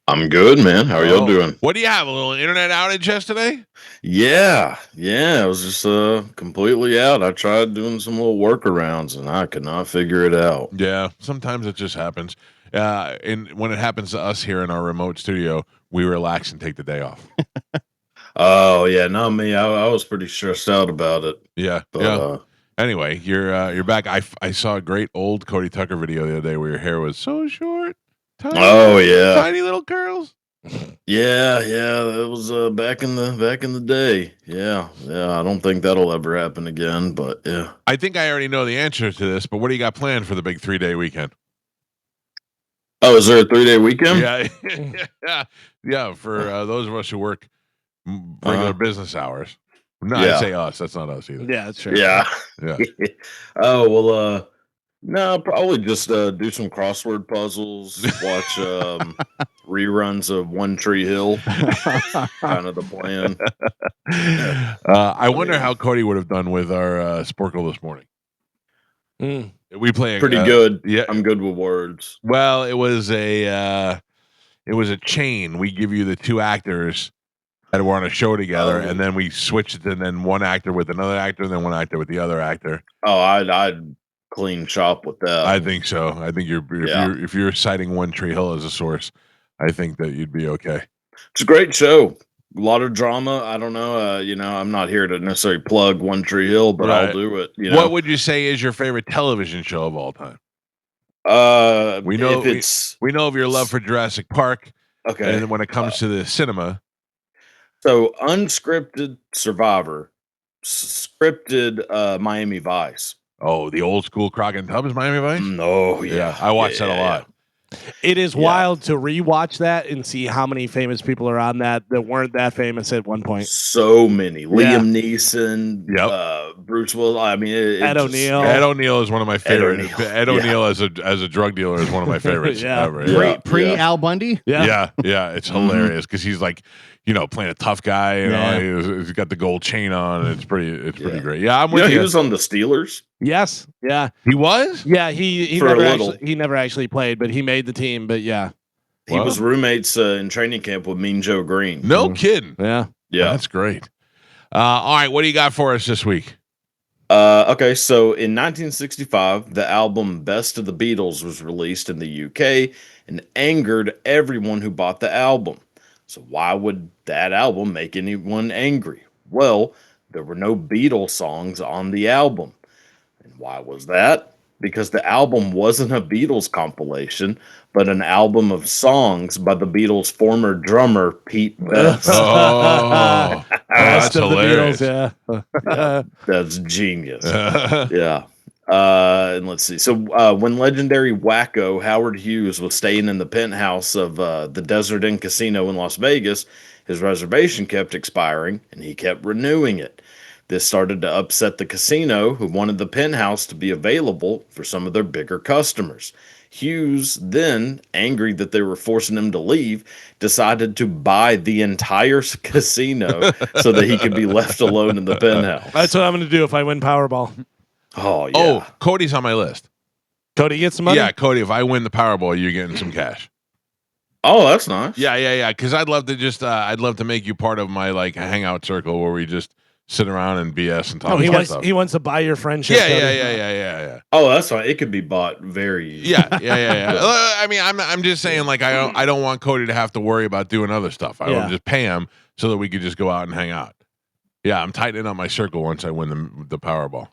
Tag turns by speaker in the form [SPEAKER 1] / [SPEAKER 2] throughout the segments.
[SPEAKER 1] I'm good, man. How are y'all doing?
[SPEAKER 2] What do you have? A little internet outage yesterday?
[SPEAKER 1] Yeah. I was just completely out. I tried doing some little workarounds and I could not figure it out.
[SPEAKER 2] Yeah, sometimes it just happens. And when it happens to us here in our remote studio, we relax and take the day off.
[SPEAKER 1] Oh yeah, not me. I was pretty stressed out about it.
[SPEAKER 2] Yeah,
[SPEAKER 1] But
[SPEAKER 2] yeah. Anyway, you're back. I saw a great old Cody Tucker video the other day where your hair was so short,
[SPEAKER 1] oh yeah.
[SPEAKER 2] tiny little curls.
[SPEAKER 1] Yeah, it was back in the day. Yeah. I don't think that'll ever happen again, but yeah.
[SPEAKER 2] I think I already know the answer to this, but what do you got planned for the big 3-day weekend?
[SPEAKER 1] Oh, is there a 3-day weekend?
[SPEAKER 2] Yeah. For those of us who work regular business hours. No, I say us. That's not us either.
[SPEAKER 3] Yeah, that's true.
[SPEAKER 1] Yeah.
[SPEAKER 2] Yeah.
[SPEAKER 1] Oh well no, probably just do some crossword puzzles, watch reruns of One Tree Hill. Kind of the plan.
[SPEAKER 2] I wonder how Cody would have done with our Sporkle this morning. We play
[SPEAKER 1] pretty good.
[SPEAKER 2] Yeah,
[SPEAKER 1] I'm good with words.
[SPEAKER 2] Well, it was a chain. We give you the two actors that were on a show together, and then we switched it, and then one actor with another actor, and then one actor with the other actor.
[SPEAKER 1] Oh, I'd clean shop with that.
[SPEAKER 2] I think so. I think if you're citing One Tree Hill as a source, I think that you'd be okay.
[SPEAKER 1] It's a great show. A lot of drama. I don't know. I'm not here to necessarily plug One Tree Hill, but I'll do it.
[SPEAKER 2] What would you say is your favorite television show of all time? We know of your love for Jurassic Park.
[SPEAKER 1] Okay.
[SPEAKER 2] And when it comes to the cinema.
[SPEAKER 1] So unscripted Survivor, scripted Miami Vice.
[SPEAKER 2] Oh, the old school Crockett and Tubbs Miami Vice?
[SPEAKER 1] No, yeah.
[SPEAKER 2] I watched that a lot.
[SPEAKER 3] It is wild to rewatch that and see how many famous people are on that weren't that famous at one point.
[SPEAKER 1] So many. Liam Neeson, Bruce Willis. I mean,
[SPEAKER 3] Ed O'Neill.
[SPEAKER 2] Ed O'Neill is one of my favorites. Ed O'Neill as a drug dealer is one of my favorites ever.
[SPEAKER 4] Pre Al Bundy?
[SPEAKER 2] Yeah. It's hilarious because he's like, playing a tough guy. He's got the gold chain on. And it's pretty great. Yeah, I'm with you.
[SPEAKER 1] He was on the Steelers.
[SPEAKER 3] Yes. Yeah.
[SPEAKER 2] He was?
[SPEAKER 3] Yeah, he never actually played, but he made the team. But yeah.
[SPEAKER 1] He was roommates in training camp with Mean Joe Green.
[SPEAKER 2] No kidding.
[SPEAKER 3] Yeah.
[SPEAKER 2] That's great. All right, what do you got for us this week?
[SPEAKER 1] Okay, so in 1965, the album Best of the Beatles was released in the UK and angered everyone who bought the album. So why would that album make anyone angry? Well, there were no Beatles songs on the album. And why was that? Because the album wasn't a Beatles compilation, but an album of songs by the Beatles' former drummer, Pete Best.
[SPEAKER 2] That's hilarious.
[SPEAKER 1] That's genius. And let's see. So when legendary wacko Howard Hughes was staying in the penthouse of the Desert Inn Casino in Las Vegas, his reservation kept expiring, and he kept renewing it. This started to upset the casino, who wanted the penthouse to be available for some of their bigger customers. Hughes then, angry that they were forcing him to leave, decided to buy the entire casino so that he could be left alone in the penthouse.
[SPEAKER 3] That's what I'm going to do if I win Powerball.
[SPEAKER 1] Oh, yeah.
[SPEAKER 2] Oh, Cody's on my list.
[SPEAKER 3] Cody gets some money?
[SPEAKER 2] Yeah, Cody, if I win the Powerball, you're getting some cash.
[SPEAKER 1] Oh, that's nice.
[SPEAKER 2] Yeah. Because I'd love to I'd love to make you part of my hangout circle where we just sit around and BS and talk about stuff.
[SPEAKER 3] He wants to buy your friendship.
[SPEAKER 2] Yeah.
[SPEAKER 1] Oh, that's fine. It could be bought very easy.
[SPEAKER 2] Yeah. I mean, I'm just saying, I don't want Cody to have to worry about doing other stuff. I want to just pay him so that we could just go out and hang out. Yeah, I'm tightening up my circle once I win the Powerball.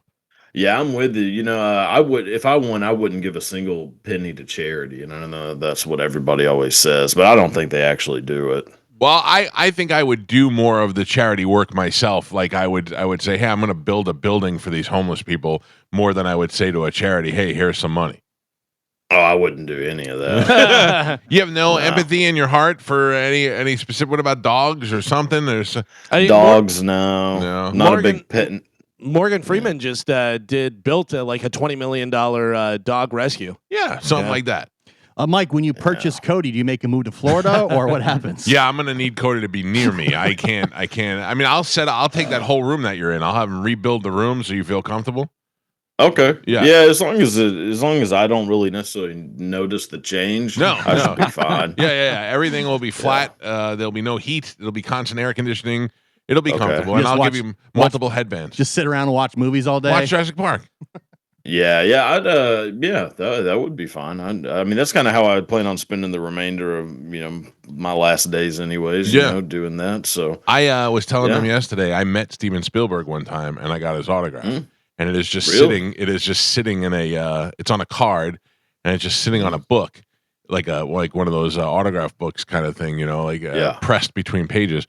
[SPEAKER 1] Yeah, I'm with you. I would, if I won, I wouldn't give a single penny to charity. And I know that's what everybody always says, but I don't think they actually do it.
[SPEAKER 2] Well, I think I would do more of the charity work myself. Like I would say, hey, I'm going to build a building for these homeless people more than I would say to a charity, hey, here's some money.
[SPEAKER 1] Oh, I wouldn't do any of that.
[SPEAKER 2] You have no empathy in your heart for any specific. What about dogs or something? There's
[SPEAKER 1] dogs, no, not a big pet.
[SPEAKER 3] Morgan Freeman just built a $20 million dog rescue.
[SPEAKER 2] Yeah, something like that.
[SPEAKER 4] Mike, when you purchase Cody, do you make him move to Florida or what happens?
[SPEAKER 2] Yeah, I'm gonna need Cody to be near me. I can't. I mean, I'll take that whole room that you're in. I'll have him rebuild the room so you feel comfortable.
[SPEAKER 1] Okay.
[SPEAKER 2] Yeah.
[SPEAKER 1] Yeah, as long as I don't really necessarily notice the change,
[SPEAKER 2] No,
[SPEAKER 1] I
[SPEAKER 2] no.
[SPEAKER 1] should be fine.
[SPEAKER 2] Yeah. Everything will be flat. There'll be no heat. It'll be constant air conditioning. It'll be
[SPEAKER 1] Okay.
[SPEAKER 2] comfortable,
[SPEAKER 4] You
[SPEAKER 2] and
[SPEAKER 4] just
[SPEAKER 2] I'll
[SPEAKER 4] watch-
[SPEAKER 2] give you multiple headbands.
[SPEAKER 4] Just sit around and watch movies all day.
[SPEAKER 2] Watch Jurassic Park.
[SPEAKER 1] Yeah, that would be fine. I mean, that's kind of how I plan on spending the remainder of my last days, anyways.
[SPEAKER 2] Yeah.
[SPEAKER 1] Doing that. So
[SPEAKER 2] I was telling them
[SPEAKER 1] Yeah.
[SPEAKER 2] yesterday. I met Steven Spielberg one time, and I got his autograph. And it is just
[SPEAKER 1] Really?
[SPEAKER 2] sitting. It is just sitting in a. It's on a card, and it's just sitting on a book, like one of those autograph books kind of thing. Pressed between pages.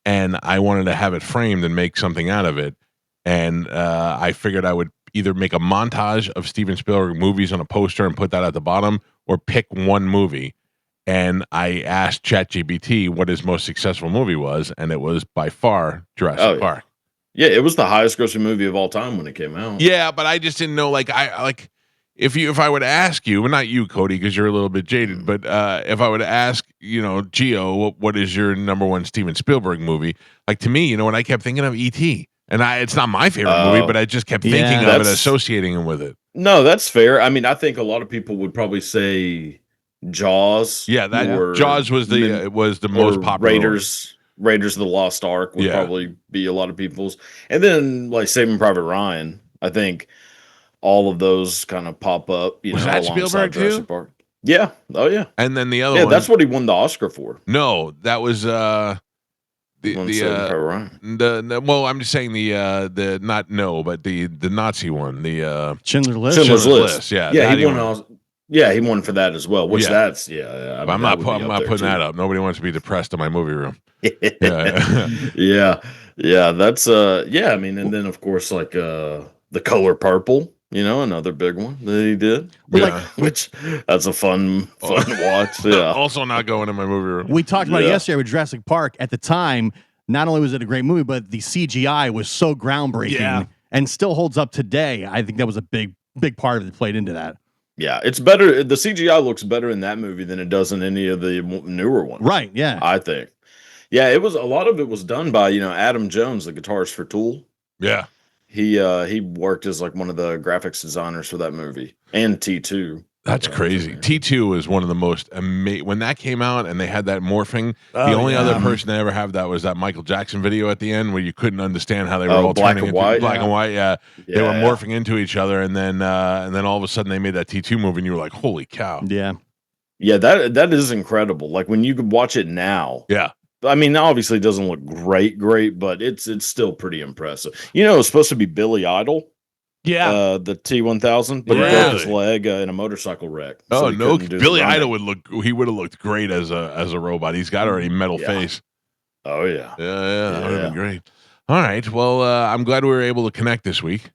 [SPEAKER 2] And I wanted to have it framed and make something out of it. And I figured I would either make a montage of Steven Spielberg movies on a poster and put that at the bottom, or pick one movie. And I asked ChatGPT what his most successful movie was, and it was by far Jurassic Park.
[SPEAKER 1] Yeah, it was the highest grossing movie of all time when it came out.
[SPEAKER 2] Yeah, but I just didn't know. If I would ask you, well, not you, Cody, because you're a little bit jaded, but if I would ask, Gio, what is your number one Steven Spielberg movie? Like, to me, what I kept thinking of E.T. And it's not my favorite movie, but I just kept thinking of it, associating him with it.
[SPEAKER 1] No, that's fair. I mean, I think a lot of people would probably say Jaws.
[SPEAKER 2] Yeah, Jaws was the most popular.
[SPEAKER 1] Raiders of the Lost Ark would probably be a lot of people's. And then like Saving Private Ryan, I think all of those kind of pop up,
[SPEAKER 2] Was that Spielberg too?
[SPEAKER 1] Jurassic Park. Yeah. Oh yeah.
[SPEAKER 2] And then the other one.
[SPEAKER 1] That's what he won the Oscar for.
[SPEAKER 2] No, that was
[SPEAKER 1] Saving Private Ryan.
[SPEAKER 2] Well, I'm just saying the Nazi one, the
[SPEAKER 4] Schindler's List.
[SPEAKER 1] Schindler's List.
[SPEAKER 2] Yeah,
[SPEAKER 1] he won. He won for that as well. Which that's I mean,
[SPEAKER 2] I'm not putting that up. Nobody wants to be depressed in my movie room.
[SPEAKER 1] Yeah. That's I mean, and then of course like The Color Purple. Another big one that he did. Which that's a fun watch. Yeah.
[SPEAKER 2] Also not going in my movie room.
[SPEAKER 4] We talked about it yesterday with Jurassic Park. At the time, not only was it a great movie, but the CGI was so groundbreaking and still holds up today. I think that was a big part of it that played into that.
[SPEAKER 1] Yeah, it's better. The CGI looks better in that movie than it does in any of the newer ones.
[SPEAKER 4] Right, yeah.
[SPEAKER 1] I think. Yeah, a lot of it was done by, Adam Jones, the guitarist for Tool.
[SPEAKER 2] Yeah.
[SPEAKER 1] He worked as like one of the graphics designers for that movie and T2.
[SPEAKER 2] That's crazy. T2 is one of the most amazing. When that came out and they had that morphing, the only other person that ever had that was that Michael Jackson video at the end where you couldn't understand how they were all
[SPEAKER 1] black
[SPEAKER 2] turning
[SPEAKER 1] and
[SPEAKER 2] into
[SPEAKER 1] white.
[SPEAKER 2] Black and white. Yeah. They were morphing into each other, and then all of a sudden they made that T2 movie, and you were like, "Holy cow!"
[SPEAKER 4] Yeah.
[SPEAKER 1] Yeah, that is incredible. Like when you could watch it now.
[SPEAKER 2] Yeah.
[SPEAKER 1] I mean, obviously it doesn't look great, but it's still pretty impressive. It was supposed to be Billy Idol.
[SPEAKER 3] Yeah.
[SPEAKER 1] The T1000, but he broke his leg in a motorcycle wreck.
[SPEAKER 2] Oh, no. Billy Idol would have looked great as a robot. He's got already metal face.
[SPEAKER 1] Oh, yeah.
[SPEAKER 2] Yeah. That would have been great. All right. Well, I'm glad we were able to connect this week.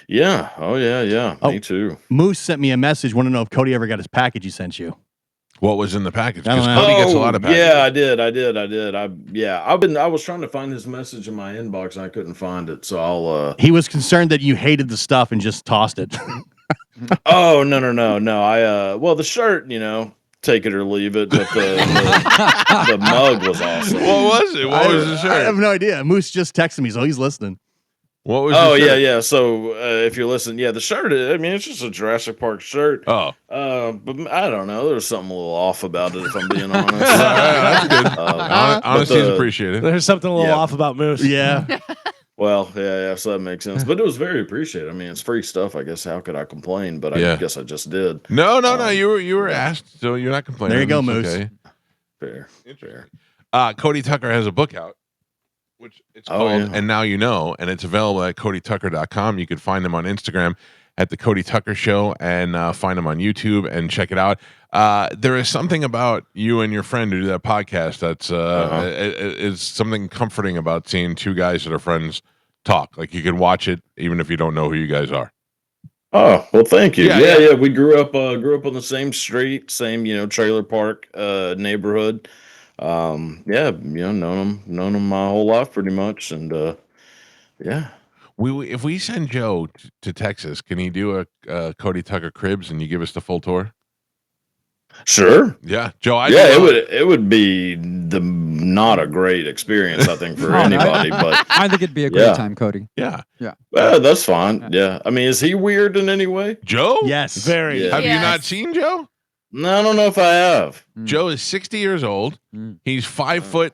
[SPEAKER 1] Yeah. Oh, yeah. Me too.
[SPEAKER 4] Moose sent me a message. Want to know if Cody ever got his package he sent you.
[SPEAKER 2] What was in the package?
[SPEAKER 4] I don't
[SPEAKER 2] Because
[SPEAKER 4] know.
[SPEAKER 2] Cody gets a lot of packages.
[SPEAKER 1] Yeah, I did. I was trying to find his message in my inbox and I couldn't find it. So I'll
[SPEAKER 4] He was concerned that you hated the stuff and just tossed it.
[SPEAKER 1] Oh, no. Well, the shirt, take it or leave it, but the mug was awesome.
[SPEAKER 2] What was it? What was the shirt?
[SPEAKER 4] I have no idea. Moose just texted me, so he's listening.
[SPEAKER 2] What was the shirt?
[SPEAKER 1] Yeah. So if you're listening, the shirt, I mean, it's just a Jurassic Park shirt.
[SPEAKER 2] Oh.
[SPEAKER 1] But I don't know. There's something a little off about it, if I'm being honest.
[SPEAKER 2] That's good. Honesty is appreciated.
[SPEAKER 3] There's something a little off about Moose.
[SPEAKER 4] Yeah.
[SPEAKER 1] Well, yeah, so that makes sense. But it was very appreciated. I mean, it's free stuff. I guess how could I complain? But I guess I just did.
[SPEAKER 2] No. You were asked, so you're not complaining.
[SPEAKER 4] There you go,
[SPEAKER 2] It's
[SPEAKER 4] Moose.
[SPEAKER 2] okay.
[SPEAKER 1] Fair.
[SPEAKER 2] Cody Tucker has a book out, which it's called And Now You Know, and it's available at codytucker.com. You can find him on Instagram at the Cody Tucker Show, and find him on YouTube and check it out. There is something about you and your friend who do that podcast that's is something comforting about seeing two guys that are friends talk. Like you can watch it even if you don't know who you guys are.
[SPEAKER 1] Oh, well, thank you.
[SPEAKER 2] Yeah.
[SPEAKER 1] Yeah. We grew up on the same street, same, trailer park neighborhood. Known him my whole life pretty much, and yeah.
[SPEAKER 2] If we send Joe to Texas, can he do a Cody Tucker Cribs and you give us the full tour?
[SPEAKER 1] Sure.
[SPEAKER 2] Yeah, Joe.
[SPEAKER 1] It would be not a great experience, I think, for anybody. But
[SPEAKER 5] I think it'd be a great time, Cody.
[SPEAKER 2] Yeah.
[SPEAKER 1] Well, that's fine. Yeah. I mean, is he weird in any way?
[SPEAKER 2] Joe?
[SPEAKER 4] Yes.
[SPEAKER 3] Very.
[SPEAKER 2] Have you not seen Joe?
[SPEAKER 1] No, I don't know if I have.
[SPEAKER 2] Joe is 60 years old. He's 5'4",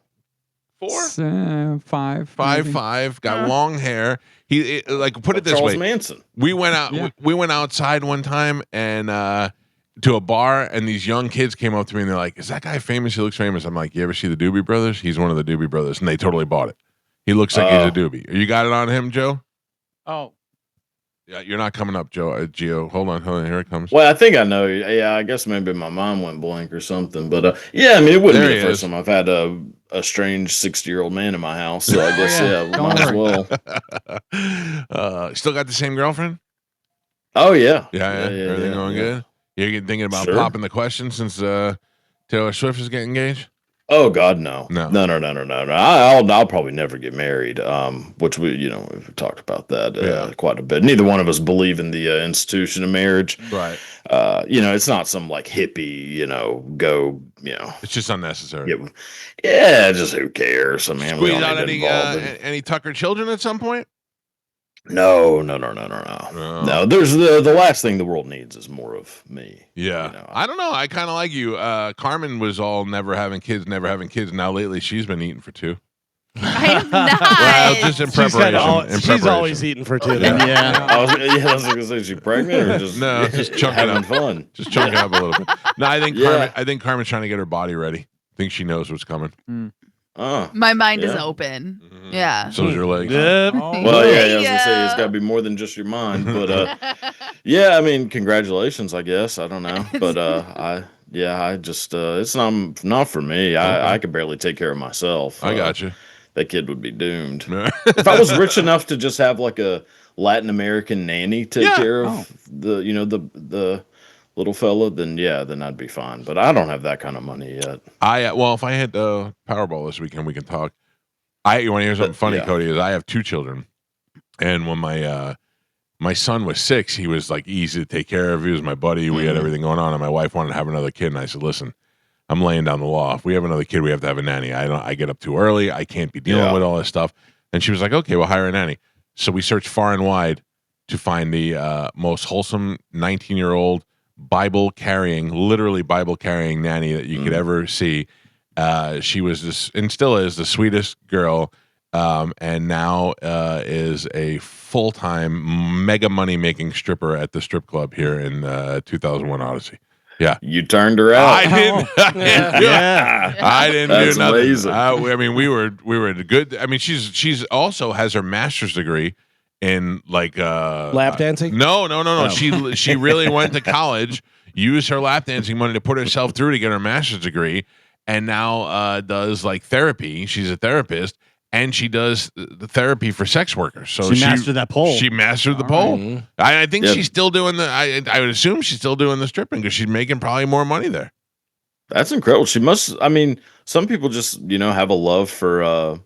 [SPEAKER 2] 5'5", got long hair. He put it this
[SPEAKER 1] Charles
[SPEAKER 2] way.
[SPEAKER 1] Manson.
[SPEAKER 2] We went out. We went outside one time and to a bar, and these young kids came up to me and they're like, "Is that guy famous? He looks famous." I'm like, "You ever see the Doobie Brothers? He's one of the Doobie Brothers," and they totally bought it. He looks like he's a Doobie. You got it on him, Joe?
[SPEAKER 5] Oh.
[SPEAKER 2] Yeah, you're not coming up, Joe. Gio, hold on, here it comes.
[SPEAKER 1] Well, I think I know. Yeah, I guess maybe my mind went blank or something. But yeah, I mean, it wouldn't be the first time I've had a strange 60-year-old man in my house. So I guess might as well.
[SPEAKER 2] Still got the same girlfriend?
[SPEAKER 1] Oh yeah,
[SPEAKER 2] Everything going good? You're thinking about popping the question since Taylor Swift is getting engaged?
[SPEAKER 1] Oh God, no. I'll probably never get married. Which we've talked about that quite a bit. Neither one of us believe in the institution of marriage.
[SPEAKER 2] Right.
[SPEAKER 1] It's not some like hippie,
[SPEAKER 2] It's just unnecessary.
[SPEAKER 1] Yeah, just who cares? I mean,
[SPEAKER 2] squeeze out any Tucker children at some point?
[SPEAKER 1] No. No, there's the last thing the world needs is more of me.
[SPEAKER 2] Yeah. I don't know. I kind of like you. Carmen was all never having kids. Now lately she's been eating for two.
[SPEAKER 6] I'm not.
[SPEAKER 2] Well, just in preparation.
[SPEAKER 3] She's always eating for two.
[SPEAKER 1] I was going to say, is she pregnant or just
[SPEAKER 2] just chunking
[SPEAKER 1] having
[SPEAKER 2] up
[SPEAKER 1] fun?
[SPEAKER 2] Just chunking up a little bit. No, I think Carmen's trying to get her body ready. I think she knows what's coming.
[SPEAKER 6] My mind is open.
[SPEAKER 2] Mm-hmm.
[SPEAKER 6] Yeah.
[SPEAKER 2] So's your legs.
[SPEAKER 3] Yep.
[SPEAKER 1] Well, I was gonna say it's got to be more than just your mind, but I mean, congratulations, I guess. I don't know, but I just it's not for me. I could barely take care of myself.
[SPEAKER 2] I got you.
[SPEAKER 1] That kid would be doomed. If I was rich enough to just have like a Latin American nanny take care of the little fella, then I'd be fine. But I don't have that kind of money yet.
[SPEAKER 2] If I had Powerball this weekend, we can talk. You want to hear something funny, Cody? Is I have two children, and when my son was 6, he was like easy to take care of. He was my buddy. We had everything going on, and my wife wanted to have another kid, and I said, "Listen, I'm laying down the law. If we have another kid, we have to have a nanny. I get up too early. I can't be dealing with all this stuff." And she was like, "Okay, we'll hire a nanny." So we searched far and wide to find the most wholesome 19-year-old literally Bible carrying nanny that you could ever see. She was and still is the sweetest girl, and now is a full-time mega money-making stripper at the strip club here in 2001 Odyssey. Yeah,
[SPEAKER 1] you turned her out.
[SPEAKER 2] I didn't. I didn't
[SPEAKER 1] That's
[SPEAKER 2] do nothing.
[SPEAKER 1] amazing.
[SPEAKER 2] I mean, we were good. I mean, she's also has her master's degree in
[SPEAKER 3] lap dancing.
[SPEAKER 2] No. She really went to college, used her lap dancing money to put herself through to get her master's degree, and now does like therapy. She's a therapist. And she does the therapy for sex workers. So
[SPEAKER 4] she mastered that pole.
[SPEAKER 2] She mastered the pole. I think she's still doing I would assume she's still doing the stripping because she's making probably more money there.
[SPEAKER 1] That's incredible. She must. I mean, some people just have a love for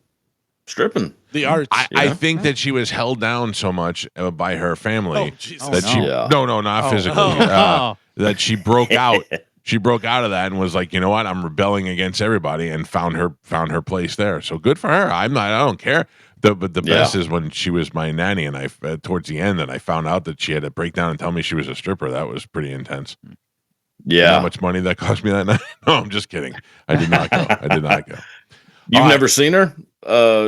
[SPEAKER 1] stripping.
[SPEAKER 3] The arts.
[SPEAKER 2] I think that she was held down so much by her family not physically. That she broke out. She broke out of that and was like, you know what? I'm rebelling against everybody, and found her place there. So good for her. I don't care. But the best is when she was my nanny, and I towards the end, and I found out that she had to break down and tell me she was a stripper. That was pretty intense.
[SPEAKER 1] Yeah.
[SPEAKER 2] You know how much money that cost me that night? No, I'm just kidding. I did not go.
[SPEAKER 1] You've never seen her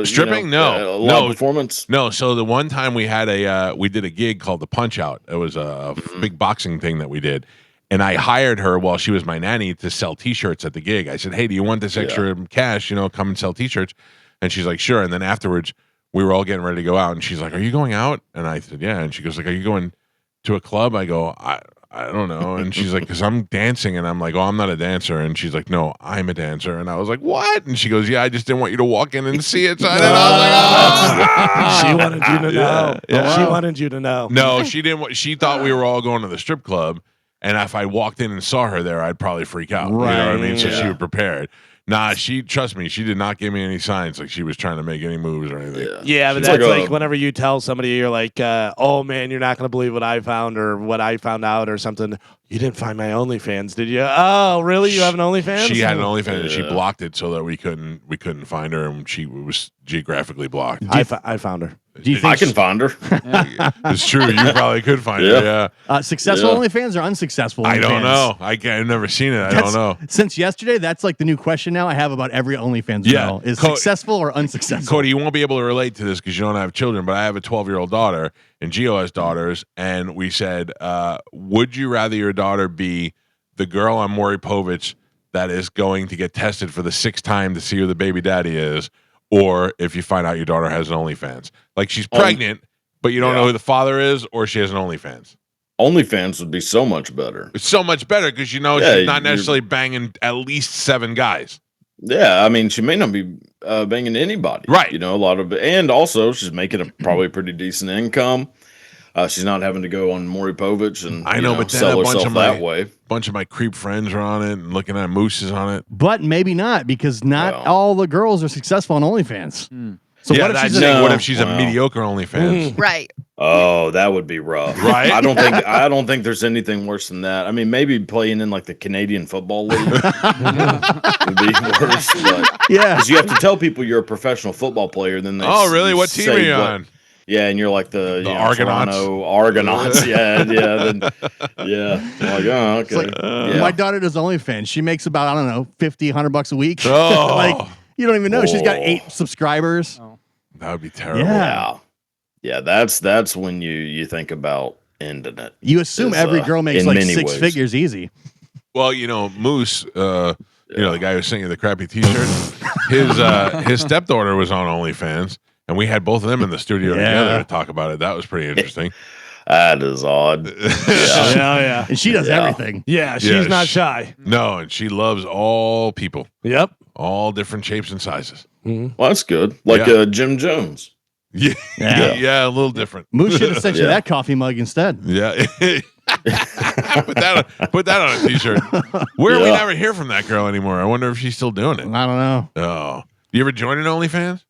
[SPEAKER 2] stripping? No,
[SPEAKER 1] live performance.
[SPEAKER 2] No. So the one time we had we did a gig called the Punch Out. It was a big boxing thing that we did. And I hired her while she was my nanny to sell T-shirts at the gig. I said, "Hey, do you want this extra cash? Come and sell T-shirts." And she's like, "Sure." And then afterwards, we were all getting ready to go out, and she's like, "Are you going out?" And I said, "Yeah." And she goes, "Like, are you going to a club?" I go, "I don't know." And she's like, "Because I'm dancing." And I'm like, "Oh, I'm not a dancer." And she's like, "No, I'm a dancer." And I was like, "What?" And she goes, "Yeah, I just didn't want you to walk in and see it." So I was like,
[SPEAKER 3] she wanted you to know. Yeah. She wanted you to know.
[SPEAKER 2] No, she didn't. She thought we were all going to the strip club. And if I walked in and saw her there, I'd probably freak out.
[SPEAKER 4] Right.
[SPEAKER 2] You know what I mean? So she was prepared. Nah, trust me, she did not give me any signs like she was trying to make any moves or anything.
[SPEAKER 3] Yeah, but
[SPEAKER 1] She's
[SPEAKER 3] that's
[SPEAKER 1] like
[SPEAKER 3] like whenever you tell somebody, you're like, oh man, you're not going to believe what I found or what I found out or something. You didn't find my OnlyFans, did you? Oh, really? You have an OnlyFans?
[SPEAKER 2] She had an OnlyFans and she blocked it so that we couldn't find her, and she was geographically blocked.
[SPEAKER 3] I found her.
[SPEAKER 4] Do you think
[SPEAKER 1] I can find her?
[SPEAKER 2] It's true. You probably could find her. Yeah.
[SPEAKER 4] Successful OnlyFans or unsuccessful OnlyFans?
[SPEAKER 2] I don't know. I've never seen it. I don't know.
[SPEAKER 4] Since yesterday, that's like the new question now I have about every OnlyFans girl. Is successful or unsuccessful?
[SPEAKER 2] Cody, you won't be able to relate to this because you don't have children, but I have a 12-year-old daughter, and Gio has daughters, and we said, would you rather your daughter be the girl on Maury Povich that is going to get tested for the 6th time to see who the baby daddy is, or if you find out your daughter has an OnlyFans? Like she's pregnant, but you don't know who the father is, or she has an OnlyFans.
[SPEAKER 1] OnlyFans would be so much better.
[SPEAKER 2] It's so much better because she's not necessarily banging at least 7 guys.
[SPEAKER 1] Yeah, I mean, she may not be banging anybody.
[SPEAKER 2] Right.
[SPEAKER 1] A lot of, and also she's making probably a pretty decent income. She's not having to go on Maury Povich and
[SPEAKER 2] but then
[SPEAKER 1] sell
[SPEAKER 2] a bunch
[SPEAKER 1] herself
[SPEAKER 2] of
[SPEAKER 1] that way.
[SPEAKER 2] Bunch of my creep friends are on it and looking at mooses on it.
[SPEAKER 4] But maybe not, because not all the girls are successful on OnlyFans. So
[SPEAKER 2] what if she's a
[SPEAKER 1] Wow.
[SPEAKER 2] mediocre OnlyFans?
[SPEAKER 6] Right.
[SPEAKER 1] Oh, that would be rough.
[SPEAKER 2] Right?
[SPEAKER 1] I don't think there's anything worse than that. I mean, maybe playing in like the Canadian Football League would be worse. But because you have to tell people you're a professional football player, then they
[SPEAKER 2] really? What team are you on?
[SPEAKER 1] Yeah, and you're like the
[SPEAKER 2] Argonauts.
[SPEAKER 1] Toronto Argonauts. Like, oh, okay.
[SPEAKER 4] Like, my daughter does OnlyFans. She makes about, I don't know, $50, $100 a week.
[SPEAKER 2] Oh.
[SPEAKER 4] Like, you don't even know. She's got 8 subscribers.
[SPEAKER 5] Oh.
[SPEAKER 2] That would be terrible.
[SPEAKER 1] Yeah. That's when you think about ending it.
[SPEAKER 4] You assume every girl makes like 6 figures easy.
[SPEAKER 2] Well, Moose, the guy who's singing the crappy T-shirt, his stepdaughter was on OnlyFans, and we had both of them in the studio together to talk about it. That was pretty interesting.
[SPEAKER 1] That is odd.
[SPEAKER 3] Yeah.
[SPEAKER 4] And she does everything.
[SPEAKER 3] Yeah, she's not shy.
[SPEAKER 2] No, and she loves all people.
[SPEAKER 3] Yep.
[SPEAKER 2] All different shapes and sizes.
[SPEAKER 1] Well, that's good. Like Jim Jones.
[SPEAKER 2] Yeah, a little different.
[SPEAKER 4] Moose should have sent you that coffee mug instead.
[SPEAKER 2] Yeah. Put that on a T-shirt. Where we never hear from that girl anymore. I wonder if she's still doing it.
[SPEAKER 4] I don't know.
[SPEAKER 2] Oh. Do you ever join an OnlyFans?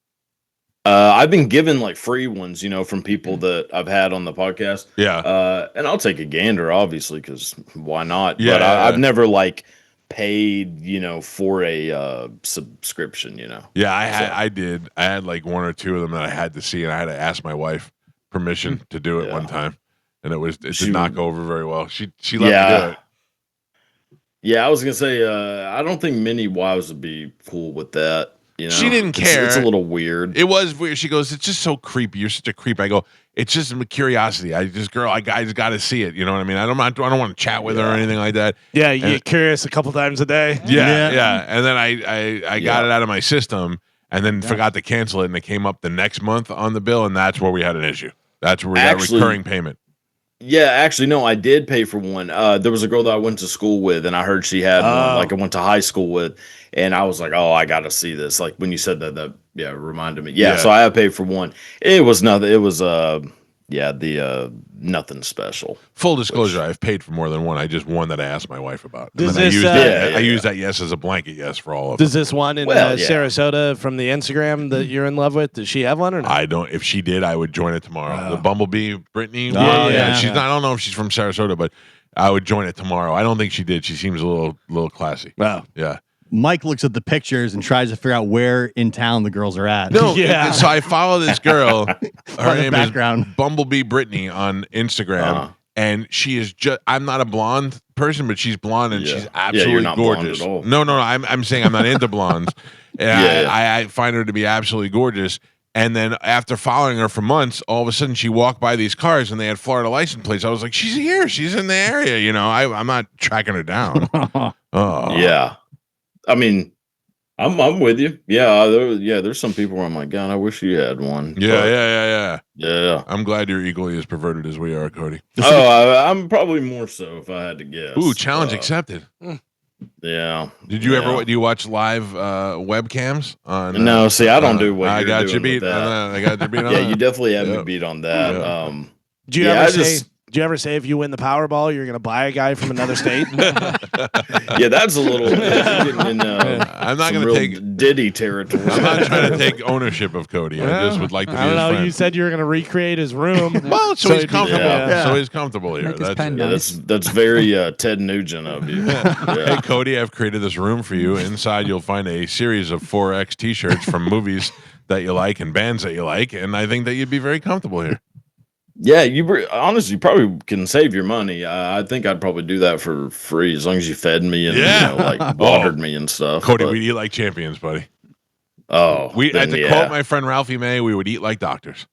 [SPEAKER 1] I've been given like free ones, from people that I've had on the podcast.
[SPEAKER 2] Yeah.
[SPEAKER 1] And I'll take a gander, obviously, because why not?
[SPEAKER 2] Yeah,
[SPEAKER 1] but I've never like paid, for a subscription,
[SPEAKER 2] Yeah, I did. I had like 1 or 2 of them that I had to see, and I had to ask my wife permission to do it one time, and it did not go over very well. She let me do it.
[SPEAKER 1] Yeah, I was gonna say I don't think many wives would be cool with that.
[SPEAKER 2] She didn't care.
[SPEAKER 1] It's a little weird.
[SPEAKER 2] It was weird. She goes, "It's just so creepy. You're such a creep." I go, "It's just a curiosity. I just got to see it. You know what I mean? I don't want to chat with her or anything like that."
[SPEAKER 3] Yeah, you get curious a couple times a day.
[SPEAKER 2] Yeah. And then I got it out of my system, and then forgot to cancel it, and it came up the next month on the bill, and that's where we had an issue. That's where we got recurring payment.
[SPEAKER 1] Yeah, actually, no, I did pay for one. There was a girl that I went to school with, and I heard she had one, like I went to high school with, and I was like, oh, I got to see this. Like when you said that reminded me. Yeah, so I have paid for one. It was nothing. It was nothing special.
[SPEAKER 2] Full disclosure, I've paid for more than one. I just one that I asked my wife about. And
[SPEAKER 3] Does
[SPEAKER 2] then
[SPEAKER 3] this,
[SPEAKER 2] I used that yes as a blanket yes for all of them.
[SPEAKER 3] Does this one in Sarasota from the Instagram that you're in love with, does she have one or not?
[SPEAKER 2] I don't. If she did, I would join it tomorrow. The Bumblebee, Brittany. She's not. I don't know if she's from Sarasota, but I would join it tomorrow. I don't think she did. She seems a little classy.
[SPEAKER 3] Wow.
[SPEAKER 2] Yeah.
[SPEAKER 4] Mike looks at the pictures and tries to figure out where in town the girls are at.
[SPEAKER 2] No, so I follow this girl. Her name is
[SPEAKER 4] Bumblebee
[SPEAKER 2] Brittany on Instagram, and she is just. I'm not a blonde person, but she's blonde and she's absolutely
[SPEAKER 1] you're not
[SPEAKER 2] gorgeous.
[SPEAKER 1] blonde at all.
[SPEAKER 2] No. I'm saying I'm not into blondes. And I find her to be absolutely gorgeous. And then after following her for months, all of a sudden she walked by these cars and they had Florida license plates. I was like, she's here. She's in the area. I'm not tracking her down.
[SPEAKER 1] Yeah. I mean, I'm with you. Yeah, there's some people where I'm like, God, I wish you had one.
[SPEAKER 2] Yeah.
[SPEAKER 1] I'm
[SPEAKER 2] glad you're equally as perverted as we are, Cody.
[SPEAKER 1] I'm probably more so if I had to guess.
[SPEAKER 2] Ooh, challenge accepted.
[SPEAKER 1] Yeah.
[SPEAKER 2] Did you ever? Do you watch live webcams? On,
[SPEAKER 1] no, see, I don't do what
[SPEAKER 2] I
[SPEAKER 1] you're
[SPEAKER 2] got
[SPEAKER 1] doing
[SPEAKER 2] you beat.
[SPEAKER 1] with that.
[SPEAKER 2] I got you beat on
[SPEAKER 1] yeah,
[SPEAKER 2] that.
[SPEAKER 1] you definitely have me beat on that.
[SPEAKER 3] Do you ever Do you ever say if you win the Powerball, you're going to buy a guy from another state?
[SPEAKER 1] Yeah, that's a little.
[SPEAKER 2] I'm not going to take
[SPEAKER 1] Diddy territory.
[SPEAKER 2] I'm not trying to take ownership of Cody. I just would like to be
[SPEAKER 3] I don't
[SPEAKER 2] his
[SPEAKER 3] know.
[SPEAKER 2] friend.
[SPEAKER 3] You said you were going to recreate his room.
[SPEAKER 2] Well, so he's comfortable.
[SPEAKER 1] Yeah.
[SPEAKER 2] So he's comfortable here.
[SPEAKER 5] Make his pen
[SPEAKER 1] Yeah,
[SPEAKER 5] nice.
[SPEAKER 1] that's very Ted Nugent of you.
[SPEAKER 2] Hey, Cody, I've created this room for you. Inside, you'll find a series of 4X T-shirts from movies that you like and bands that you like, and I think that you'd be very comfortable here.
[SPEAKER 1] Yeah, honestly probably can save your money. I think I'd probably do that for free as long as you fed me and like watered me and stuff.
[SPEAKER 2] Cody, we'd eat like champions, buddy.
[SPEAKER 1] Oh,
[SPEAKER 2] to quote my friend Ralphie May, we would eat like doctors.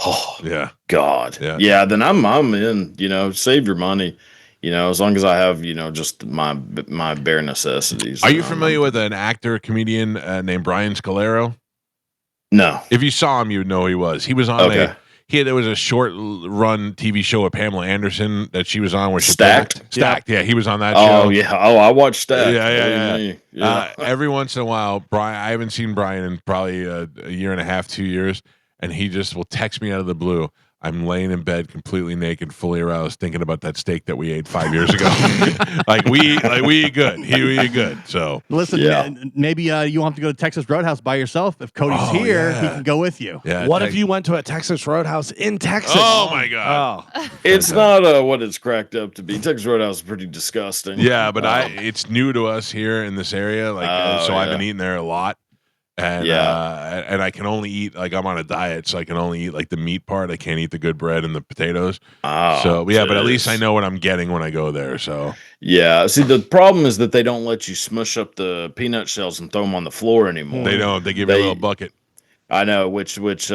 [SPEAKER 1] Oh,
[SPEAKER 2] yeah,
[SPEAKER 1] God, yeah. Then I'm in. Save your money. As long as I have just my bare necessities.
[SPEAKER 2] Are you familiar with an actor comedian named Brian Scalero?
[SPEAKER 1] No.
[SPEAKER 2] If you saw him, you would know who he was. He was on there was a short run TV show with Pamela Anderson that she was on where she
[SPEAKER 1] Stacked.
[SPEAKER 2] Yeah, he was on that show.
[SPEAKER 1] Oh yeah. Oh, I watched Stacked.
[SPEAKER 2] Yeah. Every once in a while, Brian, I haven't seen Brian in probably a year and a half, 2 years, and he just will text me out of the blue. I'm laying in bed completely naked, fully aroused, thinking about that steak that we ate 5 years ago. we eat good. We eat good. So
[SPEAKER 4] listen, maybe you won't have to go to Texas Roadhouse by yourself. If Cody's here, he can go with you.
[SPEAKER 2] Yeah.
[SPEAKER 3] What if you went to a Texas Roadhouse in Texas?
[SPEAKER 2] Oh my God!
[SPEAKER 3] Oh.
[SPEAKER 1] It's not what it's cracked up to be. Texas Roadhouse is pretty disgusting.
[SPEAKER 2] Yeah, but it's new to us here in this area. I've been eating there a lot. And and I can only eat I'm on a diet, so I can only eat the meat part. I can't eat the good bread and the potatoes. But at least I know what I'm getting when I go there. So
[SPEAKER 1] see, the problem is that they don't let you smush up the peanut shells and throw them on the floor anymore.
[SPEAKER 2] They don't. They give you a little bucket.
[SPEAKER 1] I know, which is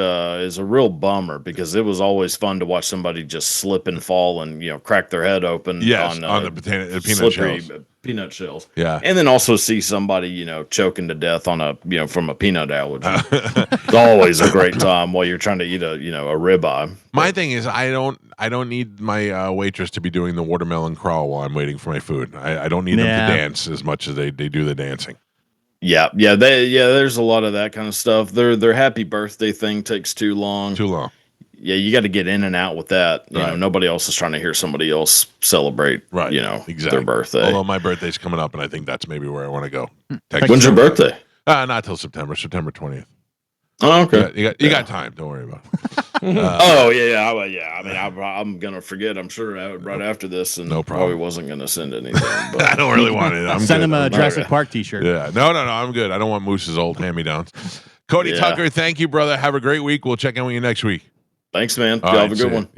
[SPEAKER 1] a real bummer because it was always fun to watch somebody just slip and fall and crack their head open.
[SPEAKER 2] Yes, on the peanut shells.
[SPEAKER 1] Peanut shells.
[SPEAKER 2] Yeah,
[SPEAKER 1] and then also see somebody choking to death on from a peanut allergy. It's always a great time while you're trying to eat a ribeye.
[SPEAKER 2] My thing is I don't need my waitress to be doing the watermelon crawl while I'm waiting for my food. I don't need them to dance as much as they do the dancing.
[SPEAKER 1] Yeah, there's a lot of that kind of stuff. Their happy birthday thing takes too long. Yeah, you got to get in and out with that. You know, nobody else is trying to hear somebody else celebrate.
[SPEAKER 2] Right.
[SPEAKER 1] Their birthday.
[SPEAKER 2] Although my birthday's coming up, and I think that's maybe where I want to go.
[SPEAKER 1] When's your birthday?
[SPEAKER 2] Not till September 20th.
[SPEAKER 1] Oh, okay.
[SPEAKER 2] You got time. Don't worry about it.
[SPEAKER 1] I mean, I'm gonna forget. I'm sure right after this, and
[SPEAKER 2] no problem.
[SPEAKER 1] Probably wasn't gonna send anything. But
[SPEAKER 2] I don't really want it.
[SPEAKER 4] Send him a Jurassic Park T-shirt.
[SPEAKER 2] Yeah, no, I'm good. I don't want Moose's old hand-me-downs. Cody Tucker, thank you, brother. Have a great week. We'll check in with you next week.
[SPEAKER 1] Thanks, man. Y'all have a good one.